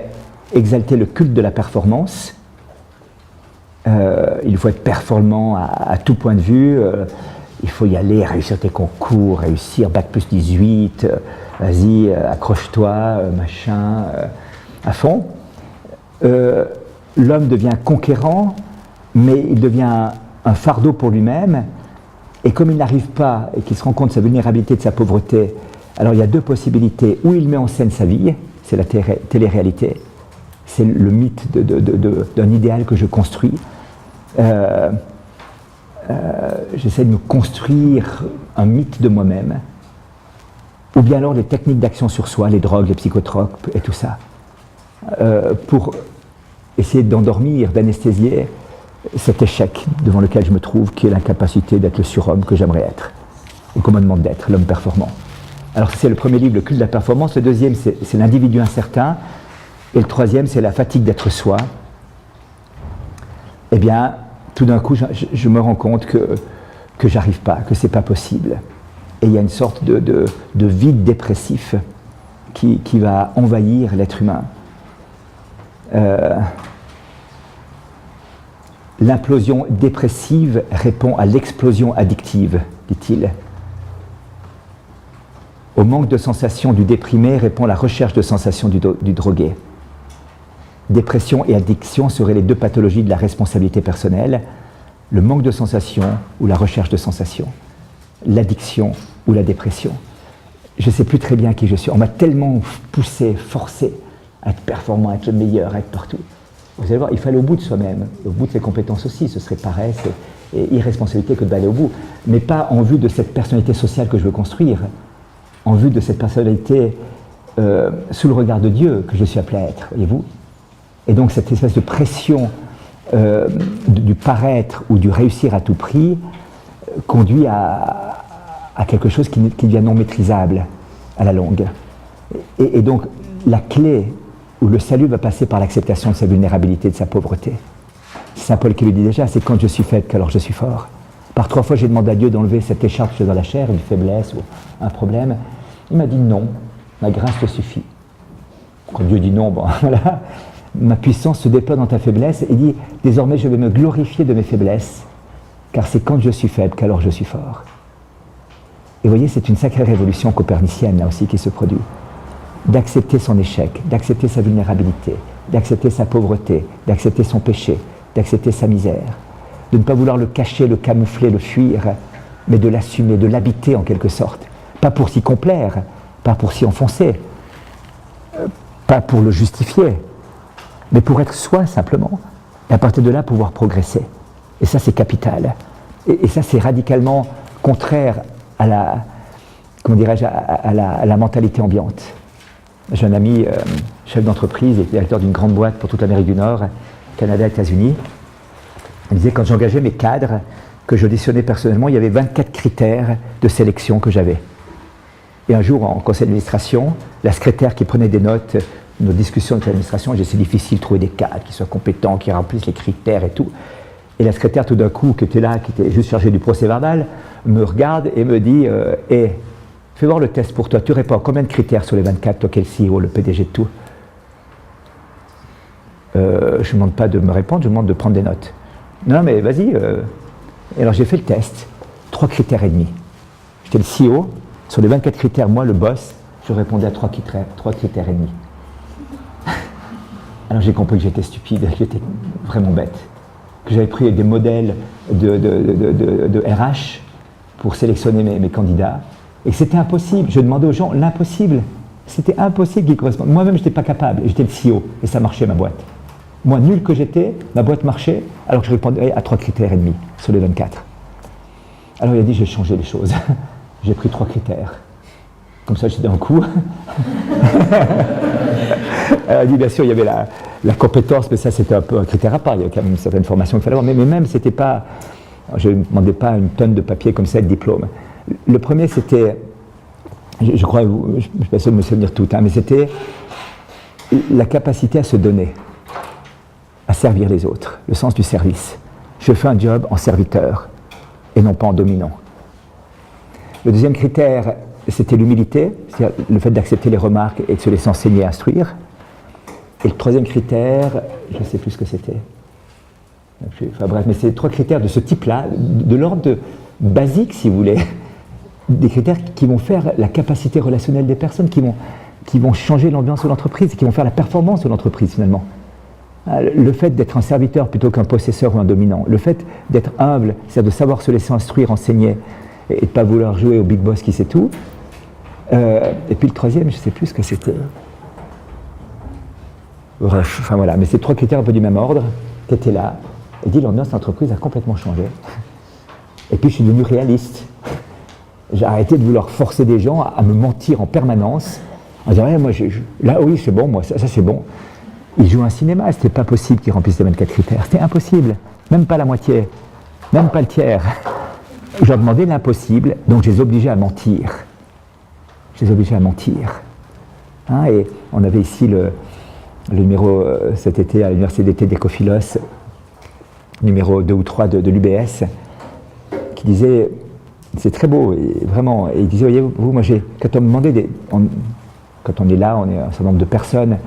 exalté le culte de la performance. Il faut être performant à tout point de vue, il faut y aller, réussir tes concours, réussir Bac plus 18, vas-y, accroche-toi, machin, à fond. L'homme devient conquérant, mais il devient un fardeau pour lui-même, et comme il n'arrive pas, et qu'il se rend compte de sa vulnérabilité, de sa pauvreté, alors il y a deux possibilités. Ou il met en scène sa vie, c'est la télé-réalité, c'est le mythe d'un idéal que je construis. J'essaie de me construire un mythe de moi-même, ou bien alors les techniques d'action sur soi, les drogues, les psychotropes et tout ça, pour essayer d'endormir, d'anesthésier cet échec devant lequel je me trouve, qui est l'incapacité d'être le surhomme que j'aimerais être, ou qu'on me demande d'être, l'homme performant. Alors c'est le premier livre, le culte de la performance, le deuxième c'est l'individu incertain, et le troisième c'est la fatigue d'être soi. Eh bien, tout d'un coup, je me rends compte que j'arrive pas, que c'est pas possible. Et il y a une sorte de vide dépressif qui va envahir l'être humain. L'implosion dépressive répond à l'explosion addictive, dit-il. Au manque de sensations du déprimé répond la recherche de sensations du drogué. Dépression et addiction seraient les deux pathologies de la responsabilité personnelle, le manque de sensations ou la recherche de sensations, l'addiction ou la dépression. Je ne sais plus très bien qui je suis. On m'a tellement poussé, forcé à être performant, à être le meilleur, à être partout. Vous allez voir, il faut aller au bout de soi-même, au bout de ses compétences aussi. Ce serait paresse et irresponsabilité que d'aller au bout, mais pas en vue de cette personnalité sociale que je veux construire, en vue de cette personnalité sous le regard de Dieu que je suis appelé à être, voyez-vous. Et donc cette espèce de pression du paraître ou du réussir à tout prix conduit à quelque chose qui devient non maîtrisable à la longue. Et donc la clé où le salut va passer par l'acceptation de sa vulnérabilité, de sa pauvreté. C'est Saint Paul qui le dit déjà, c'est quand je suis faible qu'alors je suis fort. Par 3 fois j'ai demandé à Dieu d'enlever cette écharpe que j'ai dans la chair, une faiblesse ou un problème. Il m'a dit non, ma grâce te suffit. Quand Dieu dit non, bon voilà. Ma puissance se déploie dans ta faiblesse et dit « Désormais, je vais me glorifier de mes faiblesses, car c'est quand je suis faible qu'alors je suis fort. » Et vous voyez, c'est une sacrée révolution copernicienne, là aussi, qui se produit. D'accepter son échec, d'accepter sa vulnérabilité, d'accepter sa pauvreté, d'accepter son péché, d'accepter sa misère, de ne pas vouloir le cacher, le camoufler, le fuir, mais de l'assumer, de l'habiter en quelque sorte. Pas pour s'y complaire, pas pour s'y enfoncer, pas pour le justifier, mais pour être soi simplement, et à partir de là pouvoir progresser. Et ça c'est capital. Et ça c'est radicalement contraire à la, comment dirais-je, à la mentalité ambiante. J'ai un ami, chef d'entreprise et directeur d'une grande boîte pour toute l'Amérique du Nord, Canada, États-Unis. Il disait quand j'engageais mes cadres, que j'auditionnais personnellement, il y avait 24 critères de sélection que j'avais. Et un jour, en conseil d'administration, la secrétaire qui prenait des notes, nos discussions avec l'administration, c'est difficile de trouver des cadres qui soient compétents, qui remplissent les critères et tout. Et la secrétaire, tout d'un coup, qui était là, qui était juste chargée du procès-verbal, me regarde et me dit fais voir le test pour toi, tu réponds combien de critères sur les 24, toi qui es le CEO, le PDG de tout. Je ne demande pas de me répondre, je demande de prendre des notes. Non, mais vas-y. Et alors j'ai fait le test, 3 critères et demi. J'étais le CEO, sur les 24 critères, moi le boss, je répondais à 3 critères et demi. Alors j'ai compris que j'étais stupide, que j'étais vraiment bête, que j'avais pris des modèles de RH pour sélectionner mes candidats, et que c'était impossible. Je demandais aux gens l'impossible. C'était impossible qu'ils correspondent. Moi-même, je n'étais pas capable, j'étais le CEO, et ça marchait ma boîte. Moi, nul que j'étais, ma boîte marchait, alors que je répondais à 3 critères et demi sur les 24. Alors il a dit, j'ai changé les choses. J'ai pris 3 critères. Comme ça, j'étais en coup. Elle a dit, bien sûr, il y avait la compétence, mais ça, c'était un peu un critère à part. Il y avait quand même une certaine formation qu'il fallait avoir. Mais même, c'était pas... Je ne demandais pas une tonne de papier comme ça avec diplôme. Le premier, c'était... Je crois, je ne suis pas sûr de me souvenir tout, mais c'était la capacité à se donner, à servir les autres, le sens du service. Je fais un job en serviteur et non pas en dominant. Le deuxième critère, c'était l'humilité, c'est-à-dire le fait d'accepter les remarques et de se laisser enseigner et instruire. Et le troisième critère, je ne sais plus ce que c'était. Enfin bref, mais c'est 3 critères de ce type-là, de l'ordre basique, si vous voulez, des critères qui vont faire la capacité relationnelle des personnes, qui vont changer l'ambiance de l'entreprise, qui vont faire la performance de l'entreprise finalement. Le fait d'être un serviteur plutôt qu'un possesseur ou un dominant, le fait d'être humble, c'est-à-dire de savoir se laisser instruire, enseigner, et de ne pas vouloir jouer au big boss qui sait tout. Et puis le troisième, je ne sais plus ce que c'était. Bref, enfin voilà, mais ces 3 critères un peu du même ordre, qui étaient là, et dit l'ambiance de l'entreprise a complètement changé. Et puis je suis devenu réaliste. J'ai arrêté de vouloir forcer des gens à me mentir en permanence, en disant, moi, là oui, c'est bon, moi, ça c'est bon. Ils jouent un cinéma, c'était pas possible qu'ils remplissent les 24 critères, c'était impossible, même pas la moitié, même pas le tiers. Je leur demandais l'impossible, donc je les obligeais à mentir. Je les obligeais à mentir. Et on avait ici le numéro, cet été, à l'université d'été d'Ecophilos, numéro 2 ou 3 de l'UBS, qui disait, c'est très beau, et vraiment, et il disait, voyez-vous, moi, quand on me demandait, quand on est là, on est un certain nombre de personnes,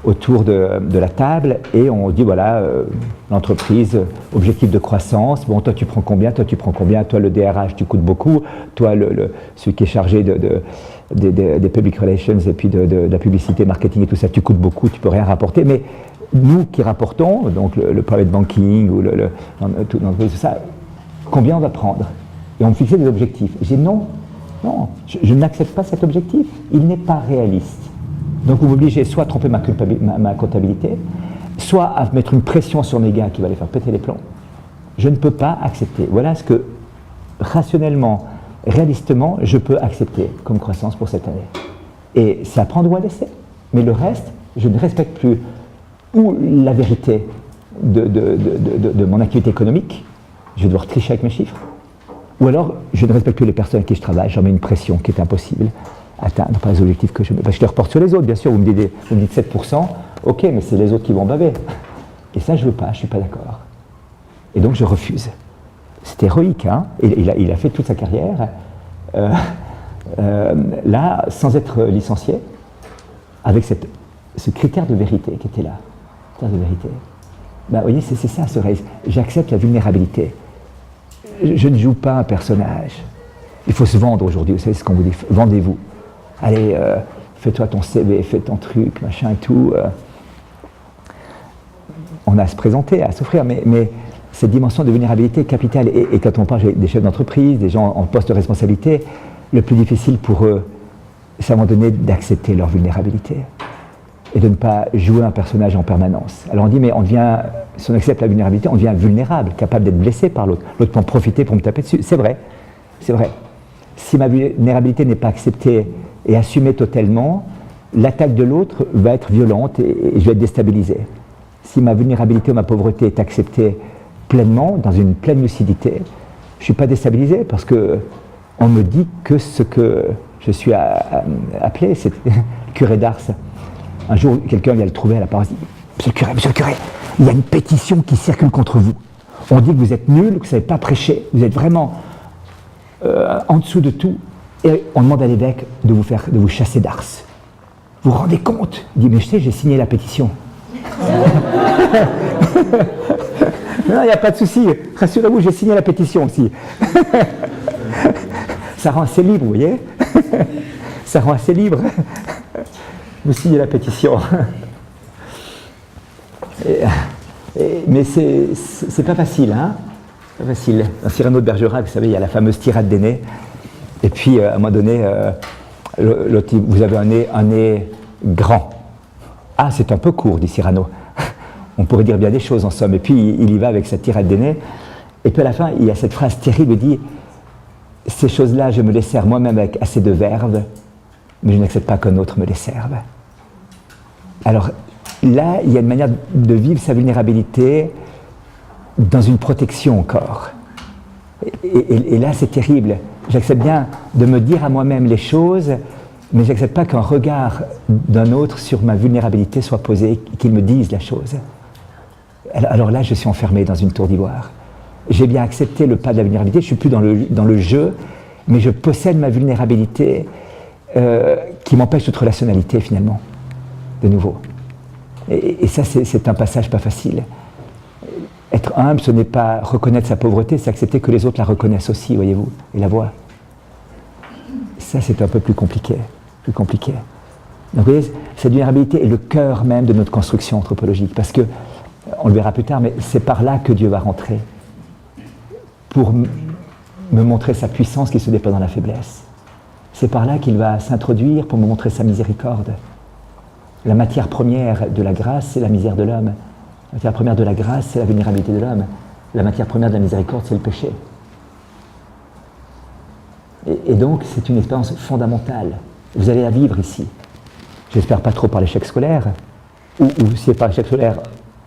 autour de la table et on dit voilà, l'entreprise, objectif de croissance, bon toi tu prends combien, toi tu prends combien, toi le DRH tu coûtes beaucoup, toi celui qui est chargé des public relations et puis de la publicité, marketing et tout ça, tu coûtes beaucoup, tu peux rien rapporter, mais nous qui rapportons, donc le private banking ou tout ça, combien on va prendre? Et on me fixait des objectifs. J'ai dit non, je n'accepte pas cet objectif, il n'est pas réaliste. Donc vous m'obligez soit à tromper ma comptabilité, soit à mettre une pression sur mes gars qui va les faire péter les plombs. Je ne peux pas accepter. Voilà ce que rationnellement, réalistement, je peux accepter comme croissance pour cette année. Et c'est à prendre ou à laisser. Mais le reste, je ne respecte plus ou la vérité de mon activité économique, je vais devoir tricher avec mes chiffres, ou alors je ne respecte plus les personnes avec qui je travaille, j'en mets une pression qui est impossible à atteindre par les objectifs que je mets. Parce que je les reporte sur les autres, bien sûr, vous me dites 7%, ok, mais c'est les autres qui vont baver. Et ça, je ne veux pas, je ne suis pas d'accord. Et donc je refuse. C'est héroïque, hein, et il a fait toute sa carrière, là, sans être licencié, avec ce critère de vérité qui était là. De vérité. Ben, vous voyez, c'est ça ce race. J'accepte la vulnérabilité. Je ne joue pas un personnage. Il faut se vendre aujourd'hui, vous savez ce qu'on vous dit, vendez-vous. Allez, fais-toi ton CV, fais ton truc, machin et tout. On a à se présenter, à s'offrir, mais cette dimension de vulnérabilité est capitale. Et quand on parle des chefs d'entreprise, des gens en poste de responsabilité, le plus difficile pour eux, c'est à un moment donné d'accepter leur vulnérabilité. Et de ne pas jouer un personnage en permanence. Alors on dit, mais si on accepte la vulnérabilité, on devient vulnérable, capable d'être blessé par l'autre. L'autre peut en profiter pour me taper dessus. C'est vrai, c'est vrai. Si ma vulnérabilité n'est pas acceptée et assumée totalement, l'attaque de l'autre va être violente et je vais être déstabilisé. Si ma vulnérabilité ou ma pauvreté est acceptée pleinement, dans une pleine lucidité, je ne suis pas déstabilisé parce qu'on me dit que ce que je suis appelé, c'est le curé d'Ars. Un jour, quelqu'un vient le trouver à la paroisse, dit « Monsieur le curé, il y a une pétition qui circule contre vous. On dit que vous êtes nul, que vous ne savez pas prêcher, vous êtes vraiment en dessous de tout. Et on demande à l'évêque de vous chasser d'Ars. Vous vous rendez compte ?» Il dit « Mais je sais, j'ai signé la pétition. » Non, il n'y a pas de souci. Rassurez-vous, j'ai signé la pétition aussi. Ça rend assez libre, vous voyez. Ça rend assez libre. Vous signez la pétition. Mais c'est pas facile, hein. Pas facile. Dans Cyrano de Bergerac, vous savez, il y a la fameuse tirade des nez. Et puis, à un moment donné, vous avez un nez grand. Ah, c'est un peu court, dit Cyrano. On pourrait dire bien des choses, en somme. Et puis, il y va avec cette tirade des nez. Et puis, à la fin, il y a cette phrase terrible, il dit « Ces choses-là, je me les sers moi-même avec assez de verve, mais je n'accepte pas qu'un autre me les serve. » Alors là, il y a une manière de vivre sa vulnérabilité dans une protection encore. Et là, c'est terrible. J'accepte bien de me dire à moi-même les choses, mais je n'accepte pas qu'un regard d'un autre sur ma vulnérabilité soit posé, qu'il me dise la chose. Alors là, je suis enfermé dans une tour d'ivoire. J'ai bien accepté le pas de la vulnérabilité, je ne suis plus dans le jeu, mais je possède ma vulnérabilité qui m'empêche toute relationnalité finalement. De nouveau. Et ça, c'est un passage pas facile. Être humble, ce n'est pas reconnaître sa pauvreté, c'est accepter que les autres la reconnaissent aussi, voyez-vous, et la voient. Ça, c'est un peu plus compliqué. Donc, vous voyez, cette vulnérabilité est le cœur même de notre construction anthropologique, parce que, on le verra plus tard, mais c'est par là que Dieu va rentrer, pour me montrer sa puissance qui se déploie dans la faiblesse. C'est par là qu'il va s'introduire pour me montrer sa miséricorde. La matière première de la grâce, c'est la misère de l'homme. La matière première de la grâce, c'est la vulnérabilité de l'homme. La matière première de la miséricorde, c'est le péché. Et donc, c'est une expérience fondamentale. Vous allez la vivre ici. J'espère pas trop par l'échec scolaire, ou si c'est par l'échec scolaire,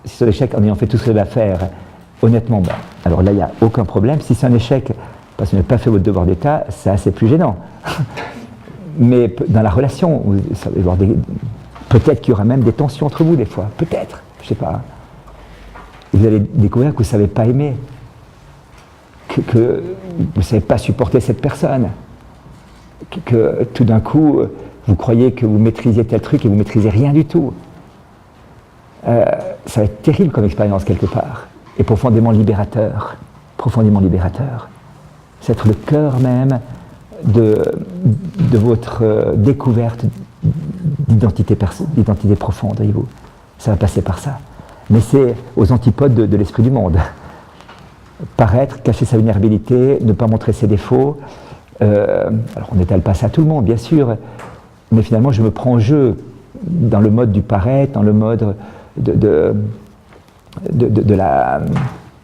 si c'est l'échec en ayant fait tout ce que vous avez à faire, honnêtement, ben, alors là, il n'y a aucun problème. Si c'est un échec parce que vous n'avez pas fait votre devoir d'État, c'est assez plus gênant. Mais dans la relation, vous allez voir peut-être qu'il y aura même des tensions entre vous des fois, peut-être, je ne sais pas. Et vous allez découvrir que vous ne savez pas aimer, que vous ne savez pas supporter cette personne, que tout d'un coup, vous croyez que vous maîtrisiez tel truc et vous ne maîtrisez rien du tout. ça va être terrible comme expérience quelque part, et profondément libérateur. Profondément libérateur. C'est être le cœur même de votre découverte d'identité profonde, voyez-vous. Ça va passer par ça. Mais c'est aux antipodes de l'esprit du monde. Paraître, cacher sa vulnérabilité, ne pas montrer ses défauts. Alors on n'étale pas ça à tout le monde, bien sûr, mais finalement je me prends en jeu dans le mode du paraître, dans le mode de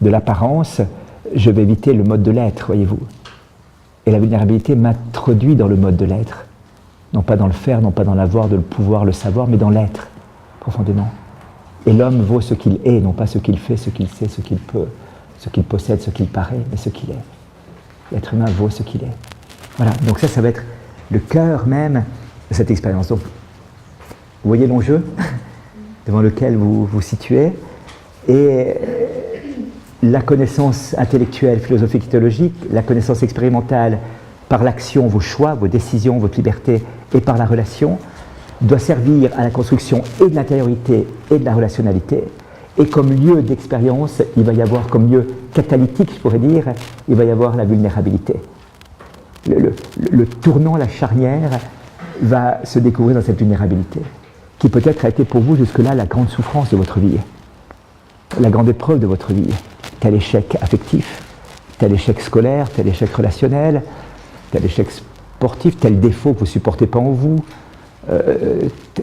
l'apparence. Je vais éviter le mode de l'être, voyez-vous. Et la vulnérabilité m'introduit dans le mode de l'être. Non pas dans le faire, non pas dans l'avoir, de le pouvoir, le savoir, mais dans l'être, profondément. Et l'homme vaut ce qu'il est, non pas ce qu'il fait, ce qu'il sait, ce qu'il peut, ce qu'il possède, ce qu'il paraît, mais ce qu'il est. L'être humain vaut ce qu'il est. Voilà, donc ça va être le cœur même de cette expérience. Donc, vous voyez l'enjeu devant lequel vous vous situez, et la connaissance intellectuelle, philosophique, théologique, la connaissance expérimentale par l'action, vos choix, vos décisions, votre liberté, et par la relation, doit servir à la construction et de l'intériorité et de la relationnalité. Et comme lieu d'expérience, il va y avoir, comme lieu catalytique, je pourrais dire, il va y avoir la vulnérabilité. Le tournant, la charnière, va se découvrir dans cette vulnérabilité, qui peut-être a été pour vous jusque-là la grande souffrance de votre vie, la grande épreuve de votre vie, tel échec affectif, tel échec scolaire, tel échec relationnel, tel échec sportif, tel défaut que vous ne supportez pas en vous,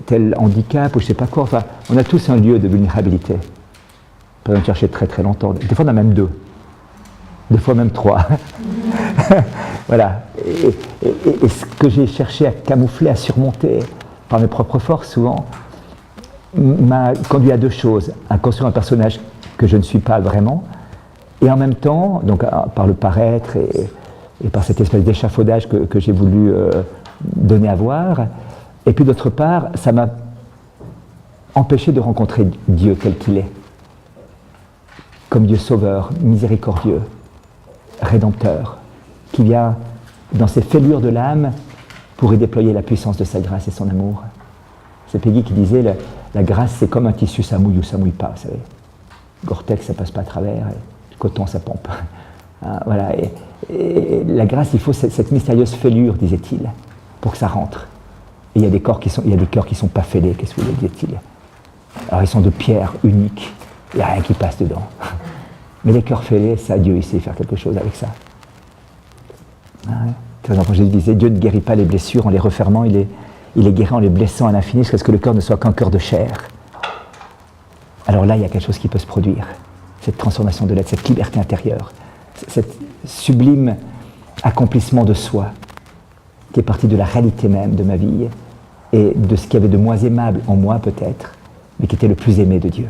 tel handicap ou je ne sais pas quoi. Enfin, on a tous un lieu de vulnérabilité. On peut en chercher très très longtemps. Des fois on en a même deux. Des fois même trois. Voilà. Et ce que j'ai cherché à camoufler, à surmonter par mes propres forces souvent, m'a conduit à deux choses. À construire un personnage que je ne suis pas vraiment, et en même temps, donc par le paraître et par cette espèce d'échafaudage que j'ai voulu donner à voir, et puis d'autre part, ça m'a empêché de rencontrer Dieu tel qu'il est, comme Dieu sauveur, miséricordieux, rédempteur, qui vient dans ses fêlures de l'âme pour y déployer la puissance de sa grâce et son amour. C'est Peggy qui disait, la grâce c'est comme un tissu, ça mouille ou ça mouille pas, vous savez. Gore-Tex, ça passe pas à travers, et le coton, ça pompe. Hein, voilà, et la grâce, il faut cette mystérieuse fêlure, disait-il, pour que ça rentre. Et il y a des cœurs qui sont pas fêlés, qu'est-ce que vous voulez, disait-il. Alors ils sont de pierre unique, il n'y a rien qui passe dedans. Mais les cœurs fêlés, ça, Dieu, il sait faire quelque chose avec ça. Par exemple, Jésus disait, Dieu ne guérit pas les blessures en les refermant, il les guérit en les blessant à l'infini, jusqu'à ce que le cœur ne soit qu'un cœur de chair. Alors là, il y a quelque chose qui peut se produire. Cette transformation de l'être, cette liberté intérieure, cet sublime accomplissement de soi, qui est parti de la réalité même de ma vie, et de ce qu'il y avait de moins aimable en moi peut-être, mais qui était le plus aimé de Dieu.